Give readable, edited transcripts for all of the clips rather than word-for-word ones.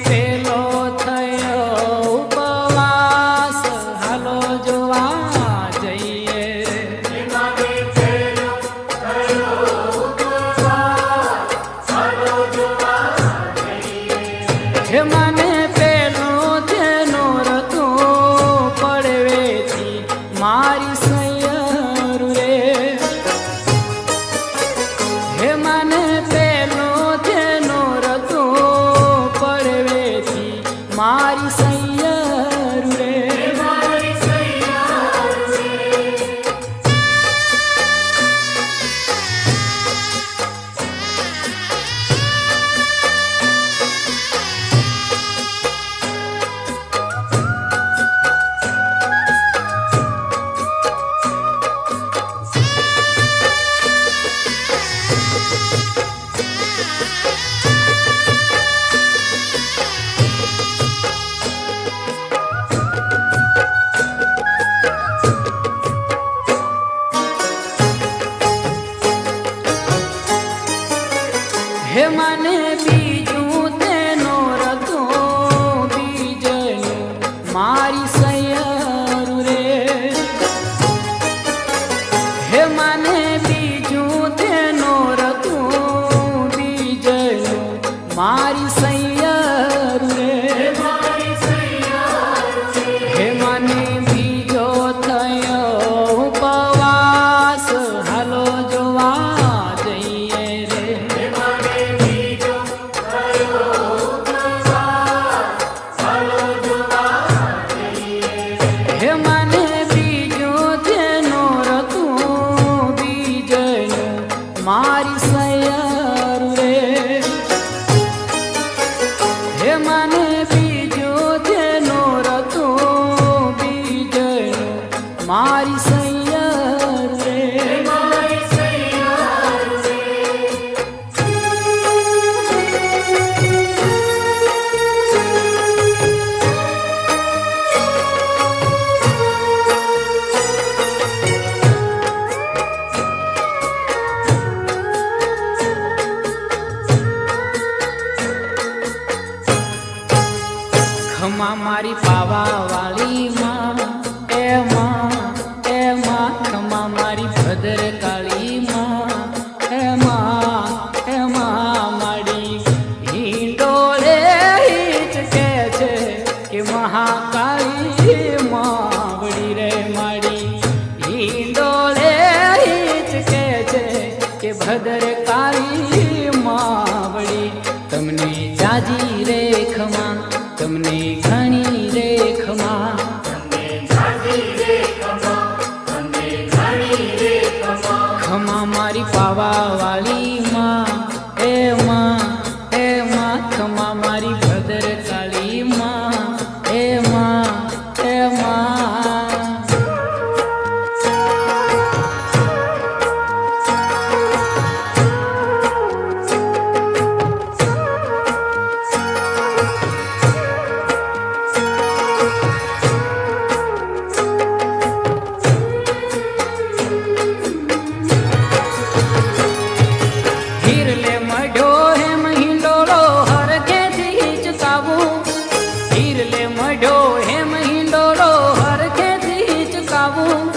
પેલો થયો ઉપવાસ હાલો જોવા જઈએ હે મને પેલું તેનું રતું પડવેથી મારી સૈયર રે હે મને પેલું તેનું રતું પડવેથી મારી સૈયર રે હે મને બીજું તેનો રતો બીજનું મારી સૈયર રે હે મને બીજું તેનો રતો બીજનું મારી સૈયર રે હે મને બીજો થયો ઉપવાસ હાલો જોવા જઈએ રે હે મને બીજું તેનું રતું બીજનું મારી સૈયર રે હે મને બીજું તેનું રતું બીજનું મારી સૈયર રે ખમા મારી પાવા વાળી માં એમાં ખમા મારી ભદ્ર કાળી માં એમાં મારી હિંડોળે હિચકે છે કે મહાકાળી માવડી રે મારી હિંડોળે હિચકે છે કે ભદ્ર કાળી માવડી તમને જાજી રે ખમા તમને ઘણી રે ખમા ખમા મારી પાવા વાળી માં એમાં ખમા મારી ભદ્ર કાળી માં એમાં હીરલે મઢ્યો હેમ હિંડોળો હરખેથી હિચકાવું હીરલે મઢ્યો હેમ હિંડોળો હરખેથી હિચકાવું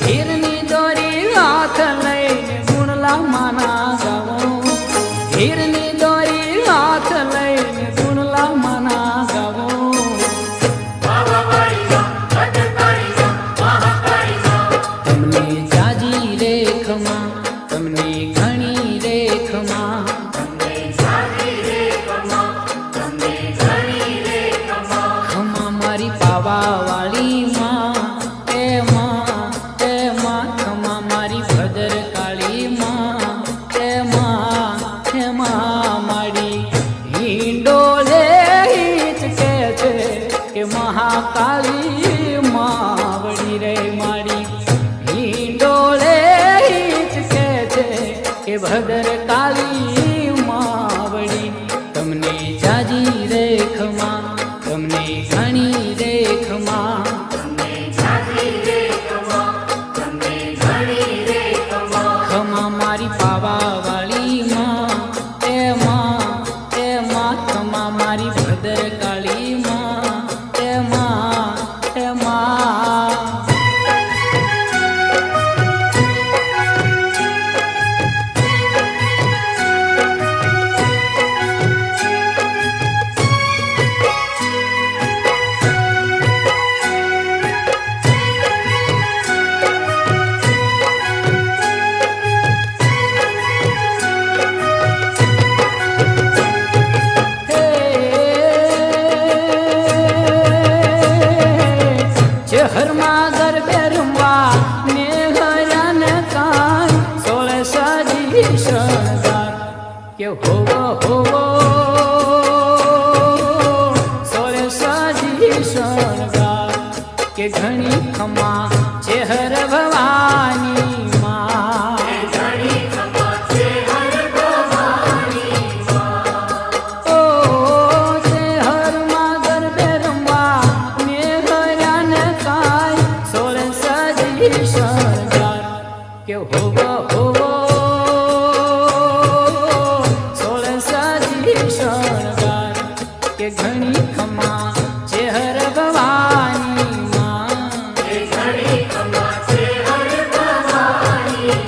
હીરની દોરી હાથ લઈને ગુણલા માના ગાવું હીરની દોરી હાથ લઈને ગુણલા માના ગાવું તમને જાજી રે ખમા તમને ઘણી રે ખમા ખમા મારી પાવા વાળી માં એમાં ખમા મારી ભદ્ર કાળી માં એમાં મારી હિંડોળે હિચકે છે કે મહાકાળી માવડી રે મારી હિંડોળે હિચકે છે કે ભદ્ર કાળી માવડી તમને જાજી રે ખમા તમને ઘણી રે ખમા ખમા મારી પાવા વાળી માં એમાં ખમા મારી ભદ્ર ભદર કાળી માં હે માં હે માં હરમાં ગરબે રમવા ને હરાન કાન સોળ સાજી શણગાર કે હોવો હોવો સોળ સાજી શણગાર કે ઘણી ખમા ચેહર ભવાની માં કે હોવો હોવો સોળ સાજી શણગાર કે ઘણી ખમા ચેહર ભવાની માં ઘણી ખમા ચેહર ભવાની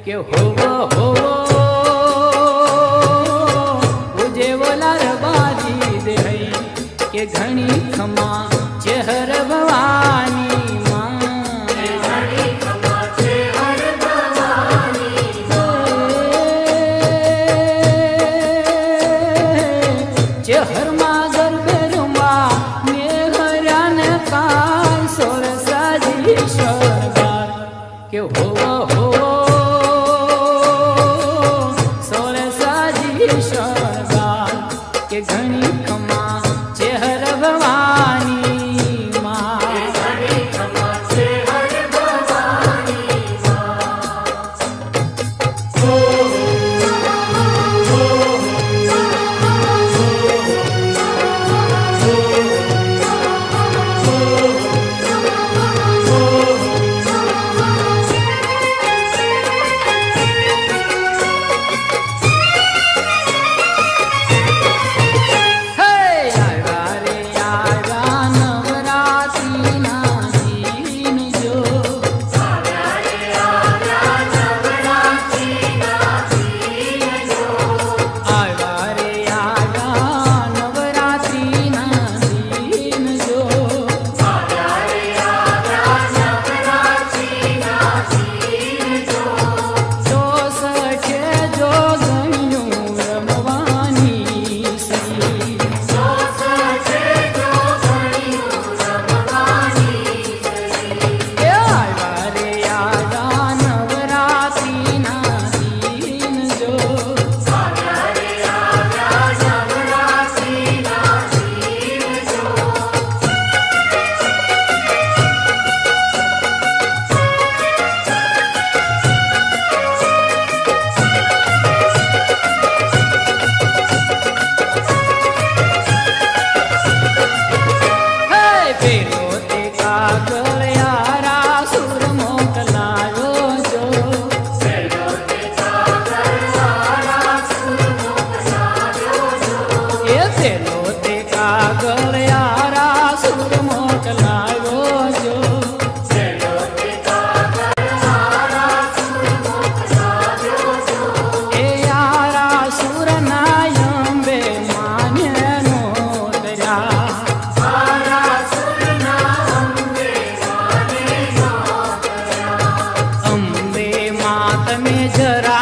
કે હોવો હોવો ઉજે બોલા રબાજી દે કે ઘણી ખમા ચેહર ભવાની માં ઘણી ખમા ચેહર ભવાની ચેહર માં ગરબે રમવા ને હરાન કાન સોળ સાજી શણગાર કે હોવો હોવો કે ઘણી ખમા ચેહર ભવાની માં ઘણી ખમા ચેહર ભવાની જરા